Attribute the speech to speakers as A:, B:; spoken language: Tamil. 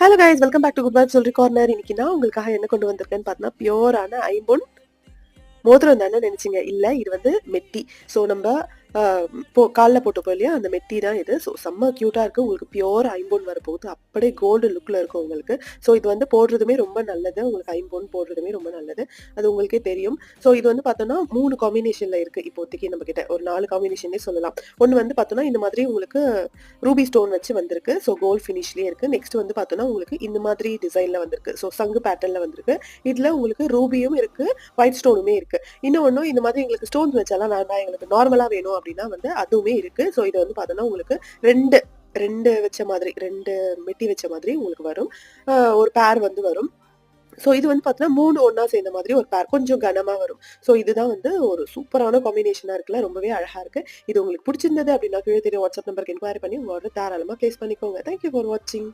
A: Hello guys, welcome back to good vibes jewellery corner. இன்னைக்கு நான் உங்களுக்காக என்ன கொண்டு வந்திருக்கேன்னு பார்த்தீங்கன்னா, பியூரான ஐம்பொன் மோதிரம் தானே நினைச்சீங்க. இல்ல, இது வந்து மெட்டி. ஸோ நம்ம காலில் போட்டுப்போம் இல்லையா, அந்த மெட்டி தான் இது. ஸோ செம்ம க்யூட்டாக இருக்குது. உங்களுக்கு பியோர் ஐம்பொன் வரப்போகுது. அப்படியே கோல்டு லுக்கில் இருக்கும் உங்களுக்கு. ஸோ இது வந்து போடுறதுமே ரொம்ப நல்லது. உங்களுக்கு ஐம்பொன் போடுறதுமே ரொம்ப நல்லது. அது உங்களுக்கே தெரியும். ஸோ இது வந்து பார்த்தோன்னா 3 காம்பினேஷனில் இருக்குது. இப்போதைக்கு நம்ம கிட்ட ஒரு 4 காம்பினேஷனே சொல்லலாம். ஒன்று வந்து பார்த்தோன்னா இந்த மாதிரி உங்களுக்கு ரூபி ஸ்டோன் வச்சு வந்திருக்கு. ஸோ கோல்ட் ஃபினிஷ்லேயே இருக்குது. நெக்ஸ்ட் வந்து பார்த்தோன்னா உங்களுக்கு இந்த மாதிரி டிசைனில் வந்திருக்கு. ஸோ சங்கு பேட்டர்னில் வந்திருக்கு. இதில் உங்களுக்கு ரூபியும் இருக்குது, ஒயிட் ஸ்டோனுமே இருக்குது. இன்னொன்று இந்த மாதிரி எங்களுக்கு ஸ்டோன்ஸ் வச்சாலாம் வேண்டாம், எங்களுக்கு நார்மலாக வேணும் அப்படின்னா வந்து அதுவுமே இருக்கு. ஸோ இது வந்து பார்த்தோன்னா உங்களுக்கு ரெண்டு வச்ச மாதிரி, 2 மெட்டி வச்ச மாதிரி உங்களுக்கு வரும். ஒரு பேர் வந்து வரும். ஸோ இது வந்து பார்த்தீங்கன்னா 3 ஒண்ணா சேர்ந்த மாதிரி ஒரு பேர் கொஞ்சம் கனமா வரும். ஸோ இதுதான் வந்து ஒரு சூப்பரான காம்பினேஷனா இருக்குல்ல, ரொம்பவே அழகா இருக்கு. இது உங்களுக்கு பிடிச்சிருந்தது அப்படின்னா கீழே தெரியும் வாட்ஸ்அப் நம்பருக்கு என்கொயரி பண்ணி உங்க ஆர்டர் தாராளமா பிளேஸ் பண்ணிக்கோங்க. தேங்க் யூ ஃபார் வாட்சிங்.